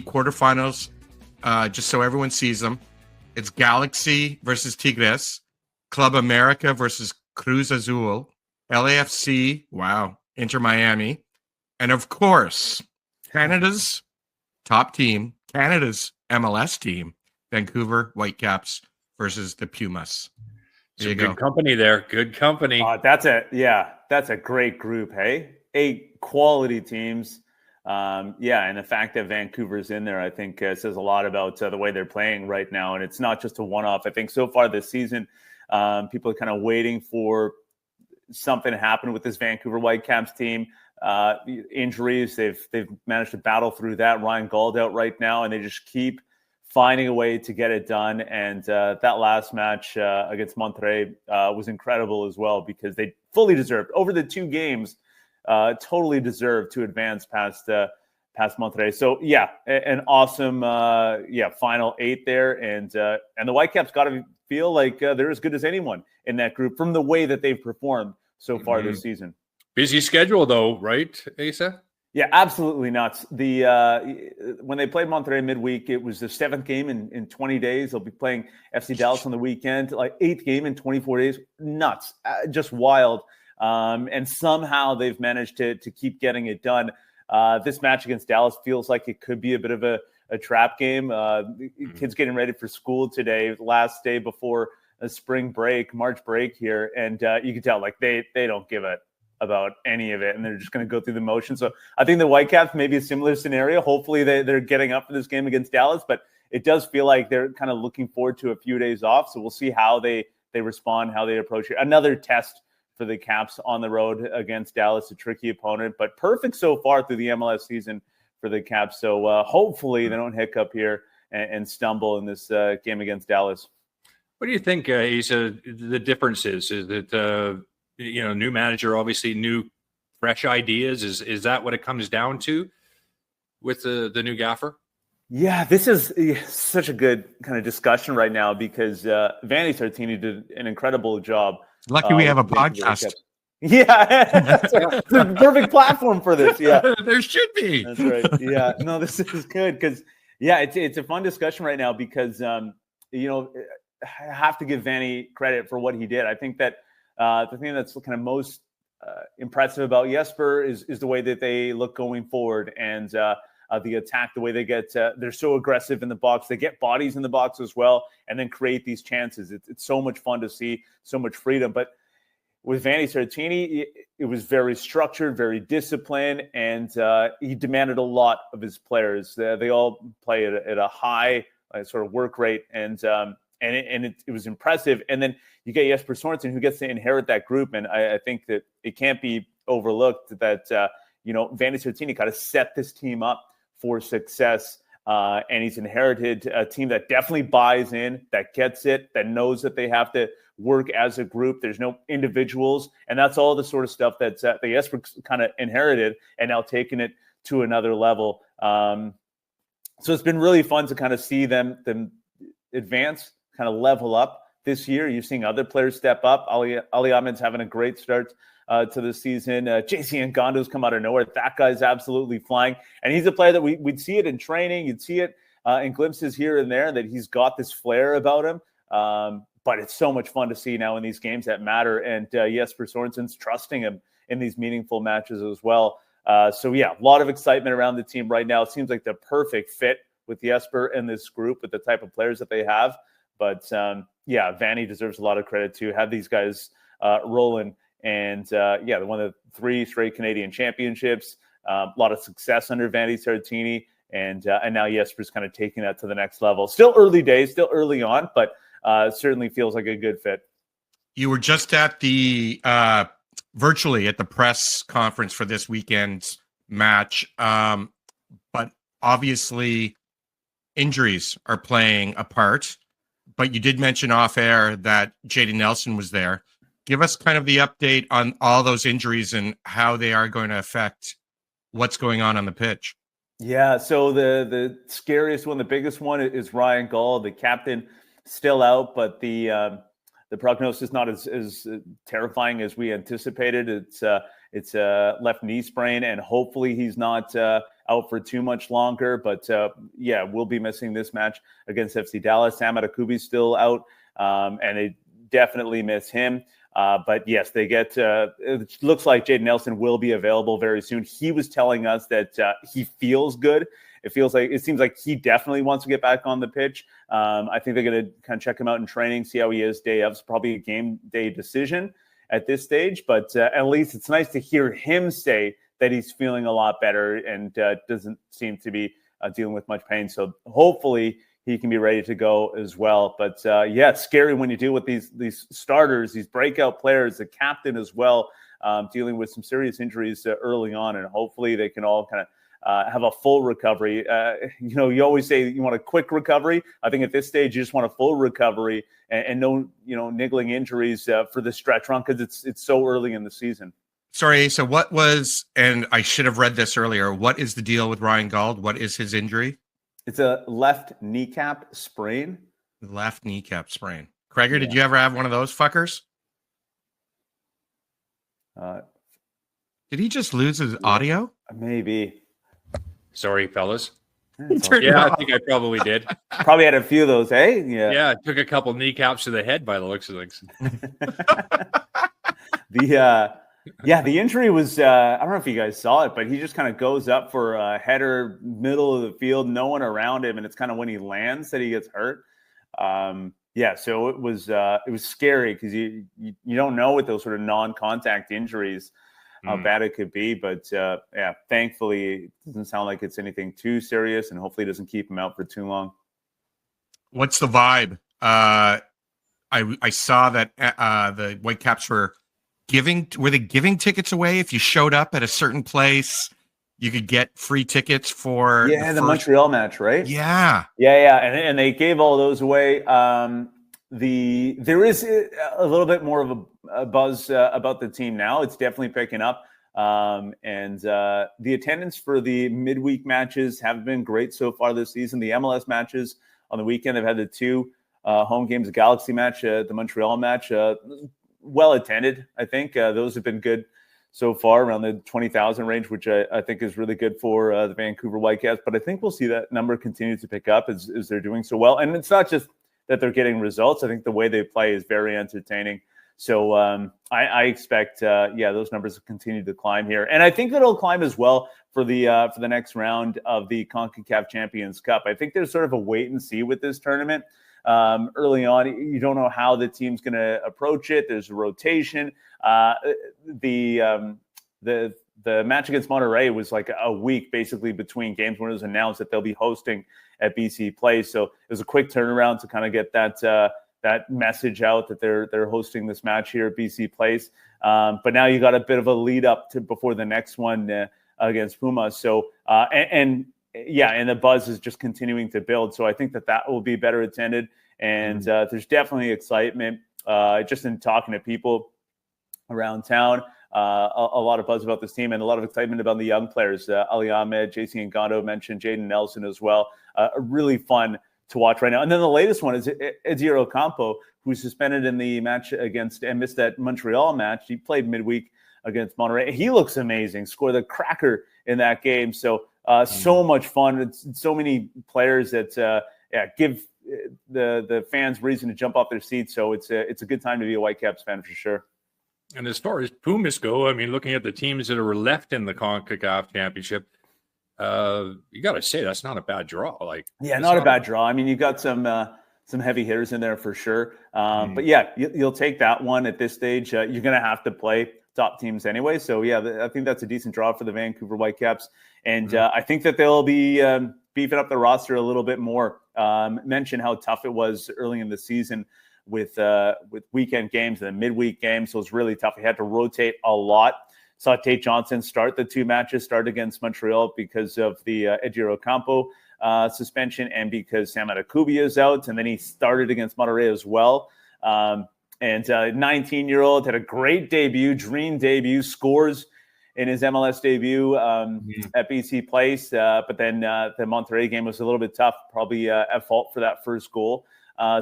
quarterfinals, just so everyone sees them. It's Galaxy versus Tigres, Club America versus Cruz Azul, LAFC, wow, Inter Miami, and of course, Canada's top team, Canada's MLS team, Vancouver Whitecaps versus the Pumas. There you go. Good company there. Good company. That's a great group, hey? 8 quality teams. And the fact that Vancouver's in there, I think, says a lot about the way they're playing right now. And it's not just a one-off. I think so far this season, people are kind of waiting for something to happen with this Vancouver Whitecaps team. Injuries, they've managed to battle through that. Ryan Gauld out right now, and they just keep finding a way to get it done. And that last match against Monterrey was incredible as well, because they fully deserved, over the 2 games, totally deserved to advance past Monterrey. So an awesome final 8 there, and the Whitecaps got to feel like they're as good as anyone in that group from the way that they've performed so far this season. Busy schedule though, right, Asa? Yeah, absolutely nuts. When they played Monterrey midweek, it was the 7th game in 20 days. They'll be playing FC Dallas on the weekend, like 8th game in 24 days. Nuts, just wild. And somehow they've managed to keep getting it done. This match against Dallas feels like it could be a bit of a trap game. Kids getting ready for school today, last day before a spring break, March break here, and you can tell like they don't give it about any of it, and they're just going to go through the motions. So I think the Whitecaps may be a similar scenario. Hopefully they're getting up for this game against Dallas, but it does feel like they're kind of looking forward to a few days off. So we'll see how they respond, how they approach it. Another test for the Caps on the road against Dallas, a tricky opponent, but perfect so far through the MLS season for the Caps. So hopefully they don't hiccup here and stumble in this game against Dallas. What do you think, Asa, the difference is? Is it new manager, obviously new, fresh ideas? Is that what it comes down to with the new gaffer? Yeah, this is such a good kind of discussion right now, because Vanni Sartini did an incredible job. Lucky we have a podcast. Yeah, it's a perfect platform for this. Yeah, there should be. That's right. Yeah, no, this is good because it's a fun discussion right now because I have to give Vanni credit for what he did. I think that the thing that's kind of most impressive about Jesper is the way that they look going forward, and the attack, the way they get, they're so aggressive in the box. They get bodies in the box as well, and then create these chances. It's so much fun to see, so much freedom. But with Vanni Sartini, it was very structured, very disciplined, and he demanded a lot of his players. They all play at a high sort of work rate, and it was impressive. And then you get Jesper Sorensen, who gets to inherit that group, and I think that it can't be overlooked that Vanni Sartini kind of set this team up for success, and he's inherited a team that definitely buys in, that gets it, that knows that they have to work as a group. There's no individuals, and that's all the sort of stuff that Jesper kind of inherited and now taking it to another level. So it's been really fun to kind of see them advance, kind of level up this year. You're seeing other players step up. Ali Ahmed's having a great start to the season. JC Ngando's come out of nowhere. That guy's absolutely flying. And he's a player that we'd see it in training. You'd see it in glimpses here and there, that he's got this flair about him. But it's so much fun to see now in these games that matter. And Jesper Sorensen's trusting him in these meaningful matches as well. A lot of excitement around the team right now. It seems like the perfect fit with Jesper and this group, with the type of players that they have. But Vanni deserves a lot of credit to have these guys rolling. And they won the 3 straight Canadian championships. A lot of success under Vanni Sartini, and now Jesper's kind of taking that to the next level. Still early days, still early on, but certainly feels like a good fit. You were just at the virtually at the press conference for this weekend's match, but obviously injuries are playing a part. But you did mention off air that J.D. Nelson was there. Give us kind of the update on all those injuries and how they are going to affect what's going on the pitch. Yeah, so the scariest one, the biggest one is Ryan Gauld, the captain, still out, but the prognosis is not as terrifying as we anticipated. It's a left knee sprain, and hopefully he's not out for too much longer. But we'll be missing this match against FC Dallas. Sam Adekubi's still out, and they definitely miss him. But yes, they get. It looks like Jaden Nelson will be available very soon. He was telling us that he feels good. It seems like he definitely wants to get back on the pitch. I think they're going to kind of check him out in training, see how he is day of. It's probably a game day decision at this stage, but at least it's nice to hear him say that he's feeling a lot better and doesn't seem to be dealing with much pain. So hopefully he can be ready to go as well. But it's scary when you deal with these starters, these breakout players, the captain as well, dealing with some serious injuries early on, and hopefully they can all kind of have a full recovery. You always say you want a quick recovery. I think at this stage you just want a full recovery and no, niggling injuries for the stretch run, because it's so early in the season. Sorry, Asa, what was, and I should have read this earlier, what is the deal with Ryan Gauld? What is his injury? It's a left kneecap sprain. Left kneecap sprain. Craig, did you ever have one of those fuckers? Did he just lose his audio? Maybe. Sorry, fellas. Yeah, I think I probably did. Probably had a few of those, eh? Yeah, I took a couple kneecaps to the head by the looks of things. The injury was, I don't know if you guys saw it, but he just kind of goes up for a header, middle of the field, no one around him, and it's kind of when he lands that he gets hurt. So it was scary because you don't know with those sort of non-contact injuries how bad it could be. But thankfully it doesn't sound like it's anything too serious, and hopefully it doesn't keep him out for too long. What's the vibe? I saw that the Whitecaps were they giving tickets away? If you showed up at a certain place, you could get free tickets for the Montreal match, right? Yeah. And they gave all those away. There is a little bit more of a buzz about the team now. It's definitely picking up. And the attendance for the midweek matches have been great so far this season. The MLS matches on the weekend, they've had the two home games, the Galaxy match, the Montreal match, well attended. I think those have been good so far, around the 20,000 range, which I think is really good for the Vancouver Whitecaps. But I think we'll see that number continue to pick up as they're doing so well. And it's not just that they're getting results. I think the way they play is very entertaining. So I expect, those numbers will continue to climb here. And I think it'll climb as well for the next round of the CONCACAF Champions Cup. I think there's sort of a wait and see with this tournament. Early on, you don't know how the team's going to approach it. There's a rotation. The match against Monterrey was like a week basically between games when it was announced that they'll be hosting at BC Place. So it was a quick turnaround to kind of get that message out that they're hosting this match here at BC Place. But now you got a bit of a lead up to before the next one against Puma. So and the buzz is just continuing to build. So I think that will be better attended. And there's definitely excitement just in talking to people around town. A lot of buzz about this team and a lot of excitement about the young players. Ali Ahmed, JC Ngannou mentioned, Jaden Nelson as well. Really fun to watch right now. And then the latest one is Edir Ocampo, who's suspended in the match and missed that Montreal match. He played midweek against Monterrey. He looks amazing. Scored a cracker in that game. So so much fun. It's so many players that give the fans reason to jump off their seats. So it's a good time to be a Whitecaps fan for sure. And as far as Pumas go, I mean, looking at the teams that are left in the CONCACAF Championship, you got to say that's not a bad draw. Not a bad draw. I mean, you got some heavy hitters in there for sure. But you'll take that one at this stage. You're going to have to play top teams anyway. So I think that's a decent draw for the Vancouver Whitecaps. And I think that they'll be beefing up the roster a little bit more. Mention how tough it was early in the season with weekend games and the midweek games. So it was really tough. He had to rotate a lot. Saw Tate Johnson start the two matches, start against Montreal because of the Edir Ocampo suspension and because Sam Adekubi is out. And then he started against Monterrey as well. And 19-year-old had a great debut, dream debut, scores in his MLS debut at BC Place. But then the Monterrey game was a little bit tough, probably at fault for that first goal.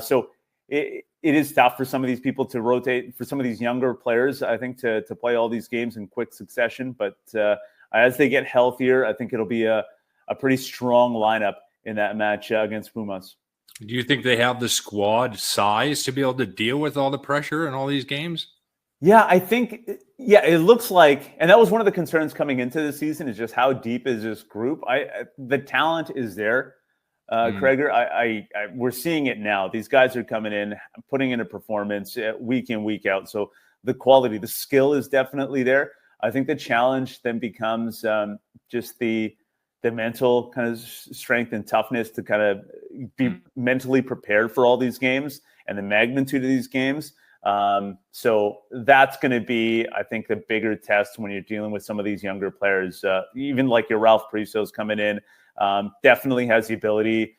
So it is tough for some of these people to rotate, for some of these younger players, I think, to play all these games in quick succession. But as they get healthier, I think it'll be a pretty strong lineup in that match against Pumas. Do you think they have the squad size to be able to deal with all the pressure in all these games? Yeah, I think, it looks like, and that was one of the concerns coming into the season, is just how deep is this group? The talent is there, Kreger. We're seeing it now. These guys are coming in, putting in a performance week in, week out. So the quality, the skill is definitely there. I think the challenge then becomes just the mental kind of strength and toughness to kind of be mentally prepared for all these games and the magnitude of these games. So that's going to be, I think, the bigger test when you're dealing with some of these younger players. Even like your Ralph Priso's coming in, definitely has the ability,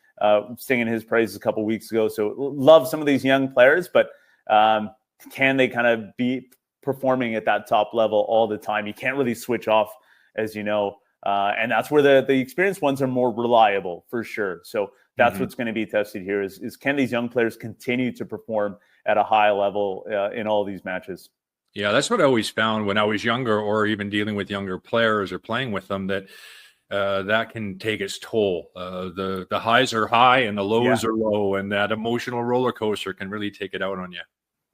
singing his praises a couple of weeks ago. So love some of these young players, but can they kind of be performing at that top level all the time? You can't really switch off, as you know. And that's where the experienced ones are more reliable, for sure. So that's what's going to be tested here is can these young players continue to perform at a high level in all these matches? Yeah, that's what I always found when I was younger, or even dealing with younger players or playing with them, that that can take its toll. The highs are high and the lows are low, and that emotional roller coaster can really take it out on you.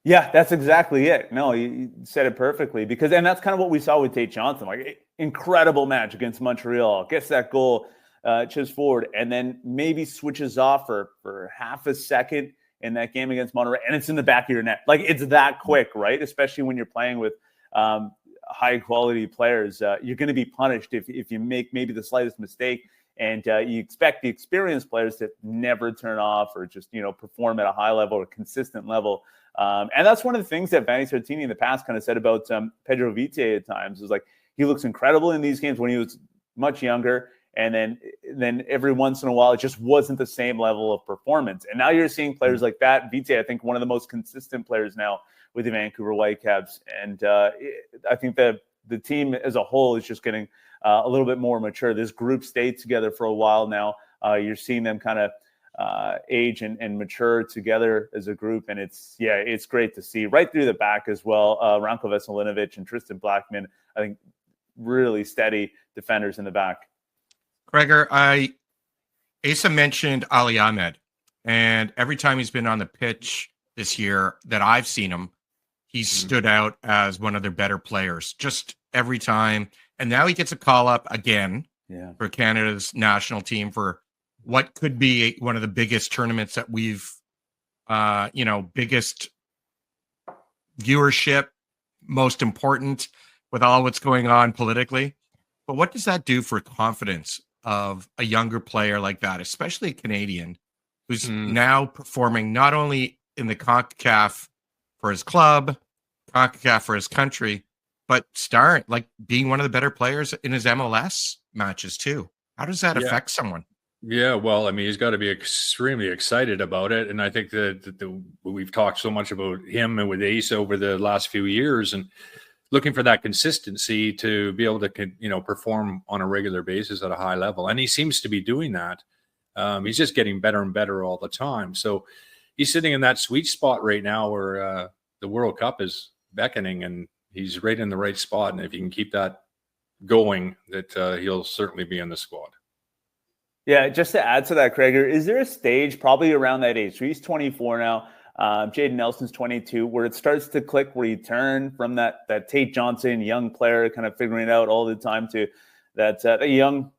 Yeah, that's exactly it. No, you said it perfectly, and that's kind of what we saw with Tate Johnson. Like, incredible match against Montreal, gets that goal, chips forward, and then maybe switches off for half a second in that game against Monterey, and it's in the back of your net. Like, it's that quick, right? Especially when you're playing with high quality players, you're going to be punished if you make maybe the slightest mistake. And you expect the experienced players to never turn off or just, perform at a high level or consistent level. And that's one of the things that Vanni Sartini in the past kind of said about Pedro Vite at times, is like, he looks incredible in these games when he was much younger. And then every once in a while, it just wasn't the same level of performance. And now you're seeing players like that. Vite, I think, one of the most consistent players now with the Vancouver Whitecaps. And I think that the team as a whole is just getting a little bit more mature. This group stayed together for a while now. You're seeing them kind of age and mature together as a group. And it's great to see right through the back as well. Ranko Veselinovic and Tristan Blackman, I think, really steady defenders in the back. Gregor, Asa mentioned Ali Ahmed, and every time he's been on the pitch this year that I've seen him, he's stood out as one of their better players, just every time. And now he gets a call up again for Canada's national team for what could be one of the biggest tournaments that we've, biggest viewership, most important with all what's going on politically. But what does that do for confidence of a younger player like that, especially a Canadian who's now performing not only in the CONCACAF for his club, CONCACAF for his country, but being one of the better players in his MLS matches too? How does that affect someone? Yeah, well, I mean, he's got to be extremely excited about it. And I think that we've talked so much about him and with Ace over the last few years, and looking for that consistency to be able to, perform on a regular basis at a high level. And he seems to be doing that. He's just getting better and better all the time. So he's sitting in that sweet spot right now where the World Cup is beckoning, and he's right in the right spot. And if he can keep that going, that he'll certainly be in the squad. Yeah, just to add to that, Kreger, is there a stage probably around that age? So he's 24 now. Jaden Nelson's 22, where it starts to click, where you turn from that Tate Johnson young player kind of figuring it out all the time to that young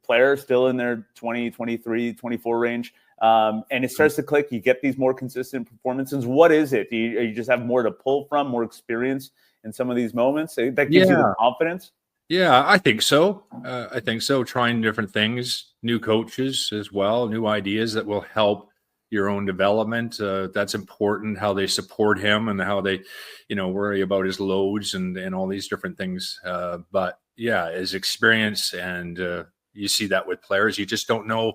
player still in their 20, 23, 24 range. And it starts to click. You get these more consistent performances. What is it? Do you just have more to pull from, more experience in some of these moments that gives you the confidence? Yeah, I think so. Trying different things, new coaches as well, new ideas that will help your own development. That's important, how they support him and how they, worry about his loads and all these different things. But yeah, his experience, and you see that with players. You just don't know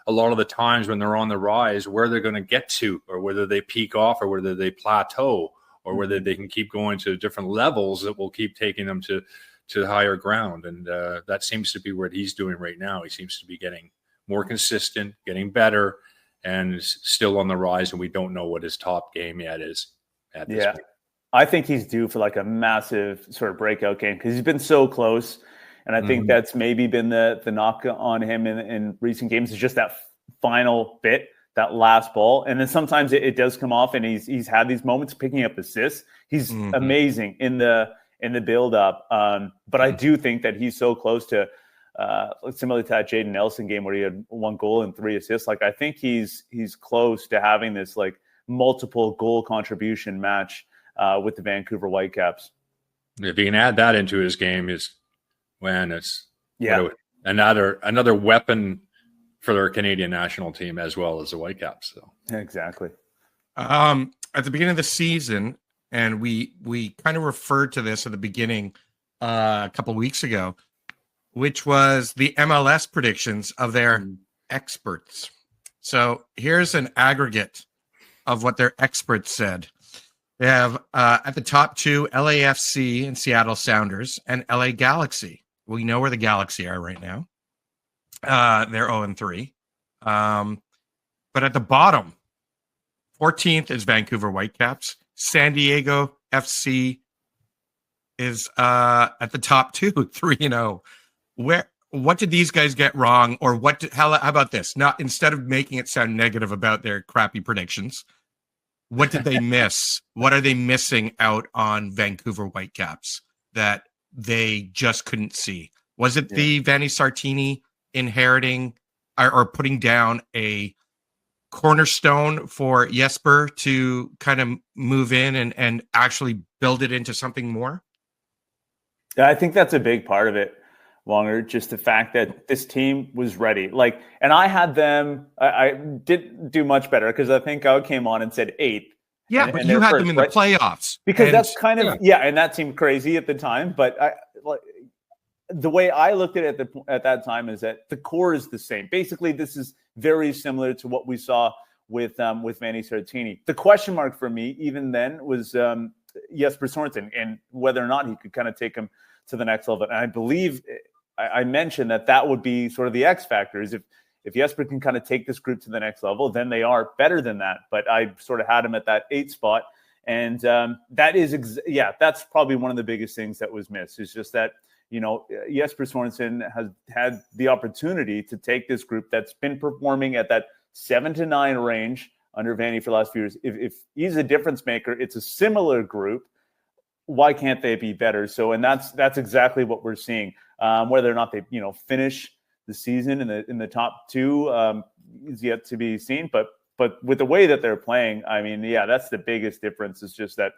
a lot of the times when they're on the rise where they're going to get to, or whether they peak off, or whether they plateau, or whether they can keep going to different levels that will keep taking them to higher ground. And that seems to be what he's doing right now. He seems to be getting more consistent, getting better, and still on the rise. And we don't know what his top game yet is at this point. I think he's due for like a massive sort of breakout game, because he's been so close And I think that's maybe been the knock on him in recent games, is just that final bit, that last ball. And then sometimes it does come off, and he's had these moments picking up assists. He's amazing in the build up. But I do think that he's so close to similar to that Jaden Nelson game where he had 1 goal and 3 assists. Like, I think he's close to having this like multiple goal contribution match with the Vancouver Whitecaps. If he can add that into his game, it's another weapon for their Canadian national team as well as the Whitecaps. So exactly. At the beginning of the season, and we kind of referred to this at the beginning a couple of weeks ago, which was the MLS predictions of their experts. So here's an aggregate of what their experts said. They have at the top 2, LAFC and Seattle Sounders, and LA Galaxy. We know where the Galaxy are right now. They're 0-3. But at the bottom, 14th is Vancouver Whitecaps. San Diego FC is at the top 2, 3-0. What did these guys get wrong, or how about this? Not, instead of making it sound negative about their crappy predictions, what did they miss? What are they missing out on Vancouver Whitecaps that they just couldn't see? Was it the Vanni Sartini inheriting or putting down a cornerstone for Jesper to kind of move in and actually build it into something more? Yeah, I think that's a big part of it, Wonger. Just the fact that this team was ready. Like, and I had them, I didn't do much better because I think I came on and said 8th. Yeah, but you had them in the playoffs. Because that's kind of, and that seemed crazy at the time. But the way I looked at it at that time is that the core is the same. Basically, this is very similar to what we saw with Vanni Sartini. The question mark for me, even then, was Jesper Sorensen and whether or not he could kind of take him to the next level. And I believe I mentioned that would be sort of the X factor, is if Jesper can kind of take this group to the next level, then they are better than that. But I sort of had him at that 8th spot. And that is, that's probably one of the biggest things that was missed, is just that, Jesper Sorensen has had the opportunity to take this group that's been performing at that 7 to 9 range under Vanni for the last few years. If he's a difference maker, it's a similar group. Why can't they be better? So, and that's exactly what we're seeing. Whether or not they, finish the season in the top 2 is yet to be seen. But with the way that they're playing, I mean, that's the biggest difference. Is just that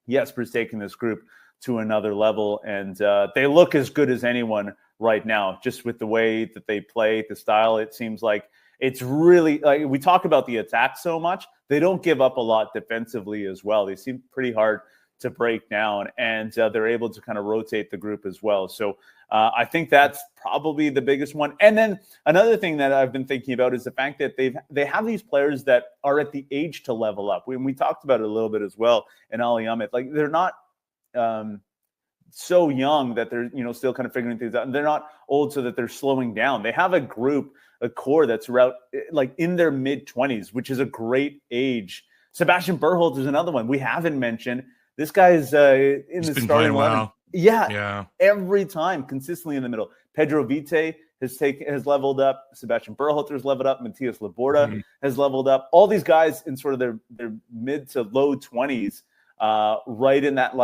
Jesper's taking this group to another level, and they look as good as anyone right now. Just with the way that they play, the style, it seems like it's really, like, we talk about the attack so much. They don't give up a lot defensively as well. They seem pretty hard to break down, and they're able to kind of rotate the group as well. So I think that's probably the biggest one. And then another thing that I've been thinking about is the fact that they have these players that are at the age to level up. We talked about it a little bit as well in Ali Ahmed. Like, they're not so young that they're still kind of figuring things out, and they're not old so that they're slowing down. They have a core that's around like in their mid-20s, which is a great age. Sebastian Berholt is another one we haven't mentioned. This guy is in the starting lineup. Yeah, every time, consistently in the middle. Pedro Vite has leveled up. Sebastian Berhalter has leveled up. Matthias Laborda has leveled up. All these guys in sort of their mid to low 20s, right in that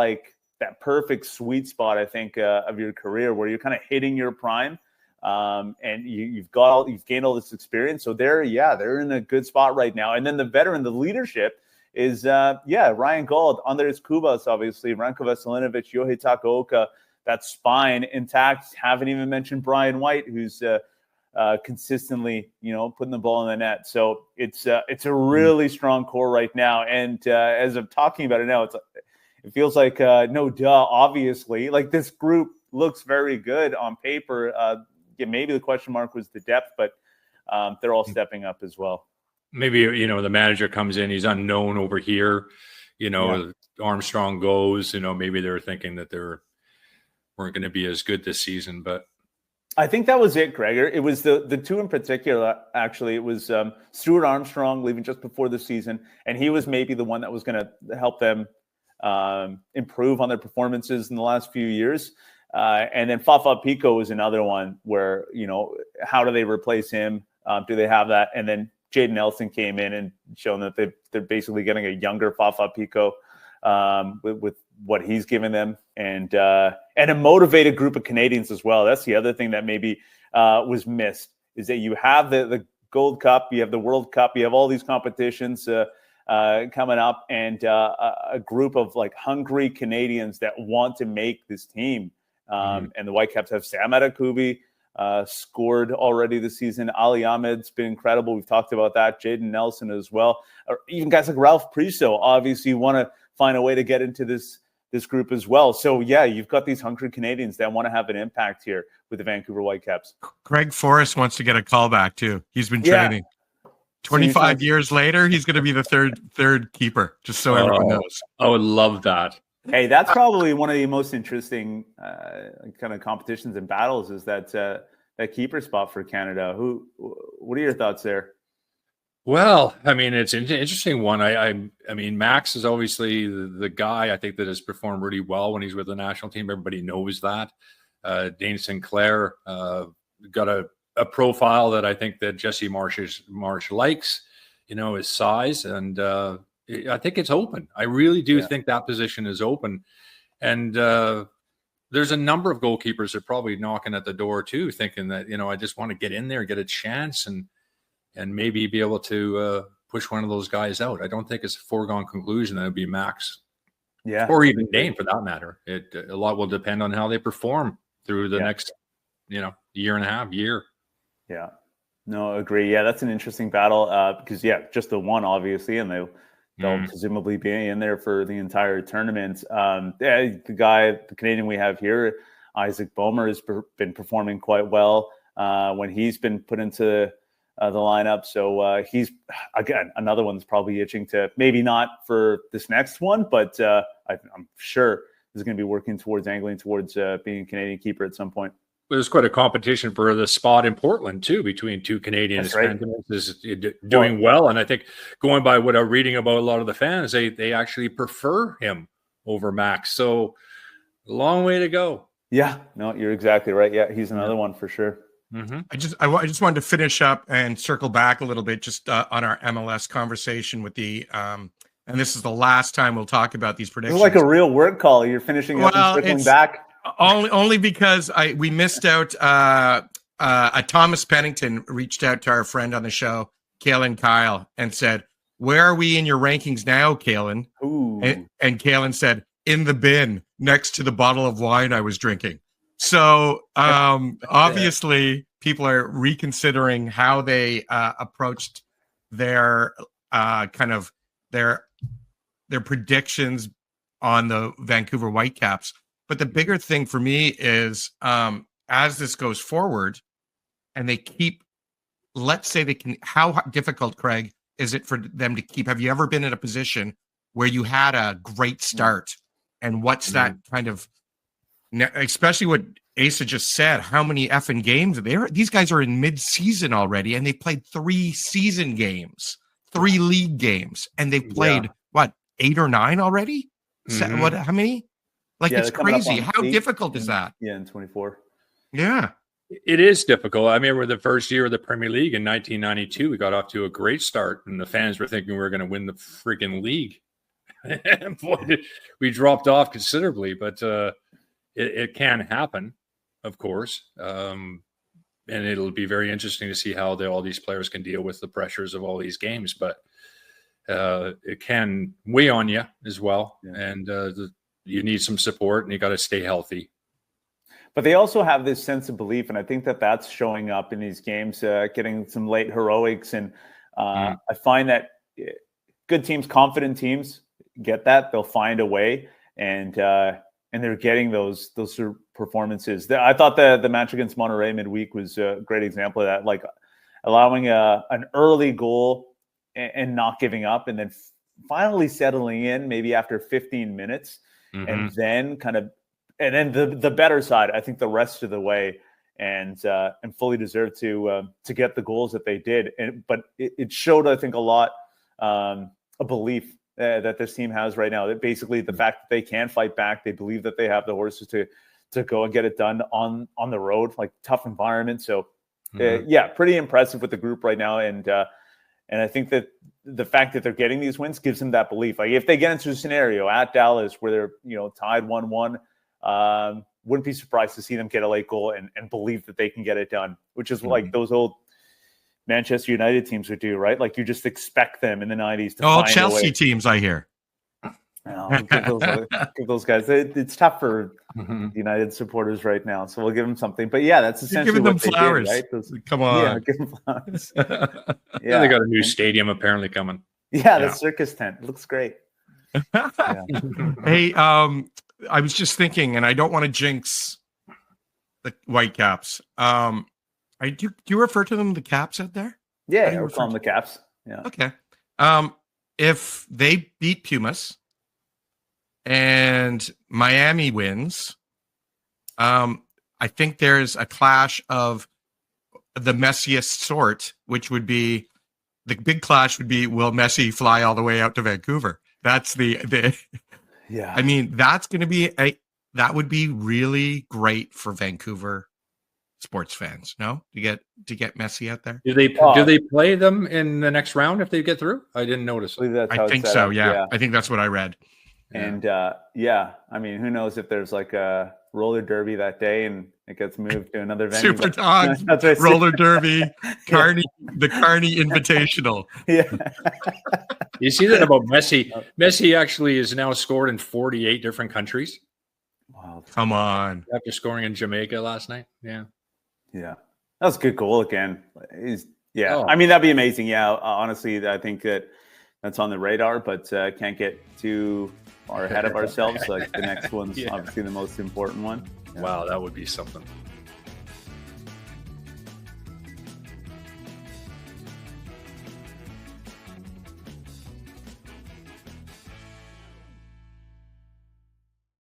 that perfect sweet spot, I think, of your career, where you're kind of hitting your prime, and you've gained all this experience. So they're in a good spot right now. And then the veteran, the leadership, is Ryan Gauld, Andres Cubas, obviously, Ranko Veselinovic, Yohei Takaoka, that spine intact. Haven't even mentioned Brian White, who's consistently, putting the ball in the net. So it's a really strong core right now. And as I'm talking about it now, it feels like obviously, like, this group looks very good on paper. Maybe the question mark was the depth, but they're all stepping up as well. Maybe, the manager comes in, he's unknown over here, Armstrong goes, maybe they're thinking that they weren't going to be as good this season, but I think that was it, Gregor. It was the two in particular, actually. It was Stuart Armstrong leaving just before the season, and he was maybe the one that was going to help them improve on their performances in the last few years. And then Fafa Pico is another one where, how do they replace him? Do they have that? And then Jaden Nelson came in and shown that they're basically getting a younger Fafa Pico with what he's given them, and a motivated group of Canadians as well. That's the other thing that maybe was missed, is that you have the Gold Cup, you have the World Cup, you have all these competitions coming up, and a group of like hungry Canadians that want to make this team. And the Whitecaps have Sam Adekubi, scored already this season. Ali Ahmed's been incredible. We've talked about that. Jaden Nelson as well. Or even guys like Ralph Priso obviously want to find a way to get into this group as well. So yeah, you've got these hungry Canadians that want to have an impact here with the Vancouver Whitecaps. Craig Forrest wants to get a call back too. He's been training. 25 years later, he's going to be the third keeper, just so everyone knows. I would love that. Hey, that's probably one of the most interesting kind of competitions and battles, is that keeper spot for Canada. What are your thoughts there? Well, I mean, it's an interesting one. I mean, Max is obviously the guy I think that has performed really well when he's with the national team. Everybody knows that. Dane Sinclair got a profile that I think that Jesse Marsh likes, his size, and I think it's open. I really do think that position is open. And there's a number of goalkeepers that are probably knocking at the door too, thinking that, I just want to get in there, get a chance, and maybe be able to push one of those guys out. I don't think it's a foregone conclusion that it would be Max. Yeah. Or even Dane for that matter. A lot will depend on how they perform through the next, year and a half. Yeah. No, agree. Yeah, that's an interesting battle because, just the one, obviously, and they'll presumably be in there for the entire tournament. The Canadian we have here, Isaac Boehmer, has been performing quite well when he's been put into the lineup. So he's, again, another one that's probably itching to, maybe not for this next one, but I'm sure is going to be working towards angling towards being a Canadian keeper at some point. There's quite a competition for the spot in Portland too, between two Canadians. Right. Is doing well, and I think going by what I'm reading about a lot of the fans, they actually prefer him over Max. So long way to go. Yeah, no, you're exactly right. Yeah, he's another one for sure. Mm-hmm. I just wanted to finish up and circle back a little bit just on our MLS conversation with the and this is the last time we'll talk about these predictions. It's like a real work call. You're finishing up and circling back. Only because we missed out. Thomas Pennington reached out to our friend on the show, Kalen Kyle, and said, "Where are we in your rankings now, Kalen?" And Kalen said, "In the bin, next to the bottle of wine I was drinking." So obviously, people are reconsidering how they approached their their predictions on the Vancouver Whitecaps. But the bigger thing for me is as this goes forward and they keep, let's say they can, how difficult, Craig, is it for them to keep? Have you ever been in a position where you had a great start? And what's that kind of, especially what Asa just said, how many effing games these guys are in mid-season already, and they played 3 season games, 3 league games, and they played 8 or 9 already? How many? It's crazy. How difficult is that? Yeah, in 24. Yeah. It is difficult. I remember the first year of the Premier League in 1992, we got off to a great start, and the fans were thinking we were going to win the freaking league. And boy, we dropped off considerably, but it can happen, of course. And it'll be very interesting to see how all these players can deal with the pressures of all these games. But it can weigh on you as well. Yeah. And you need some support, and you got to stay healthy. But they also have this sense of belief, and I think that's showing up in these games, getting some late heroics. And I find that good teams, confident teams, get that. They'll find a way, and they're getting those performances. I thought the match against Monterrey midweek was a great example of that, like allowing an early goal and not giving up, and then finally settling in maybe after 15 minutes. And then and then the better side, I think, the rest of the way, and fully deserved to get the goals that they did. But it showed, I think, a lot a belief that this team has right now. That basically the fact that they can fight back, they believe that they have the horses to to go and get it done on the road, like tough environment. So yeah, pretty impressive with the group right now. And I think that the fact that they're getting these wins gives them that belief. Like if they get into a scenario at Dallas where they're, you know, tied 1-1, wouldn't be surprised to see them get a late goal and believe that they can get it done, which is like those old Manchester United teams would do, right? Like you just expect them in the 90s to find Chelsea a way. teams, I hear. Give those guys. It's tough for United supporters right now, so we'll give them something. But yeah, that's essentially giving them what they flowers. did, right? Come on. Yeah, give them flowers. Yeah, they got a new stadium apparently coming. Yeah, the circus tent. It looks great. Yeah. Hey, I was just thinking, and I don't want to jinx the Whitecaps. Do you refer to them the Caps out there? Yeah, we're calling the Caps. Yeah. Okay. If they beat Pumas and Miami wins, I think there's a clash of the messiest sort, which would be the big clash would be, will Messi fly all the way out to Vancouver? That's the yeah. I mean, that's going to be that would be really great for Vancouver sports fans. No, to get Messi out there. Do they play them in the next round if they get through? I didn't notice. I think so. Yeah, I think that's what I read. And yeah, I mean, who knows if there's like a roller derby that day and it gets moved to another venue. Super Dogs, roller derby, the Carney Invitational. Yeah. You see that about Messi? Messi actually is now scored in 48 different countries. Wow. Come on. After scoring in Jamaica last night. Yeah. Yeah. That was a good goal again. I mean, that'd be amazing. Yeah. Honestly, I think that's on the radar, but can't get too far ahead of ourselves. Like the next one's obviously the most important one. Wow, that would be something.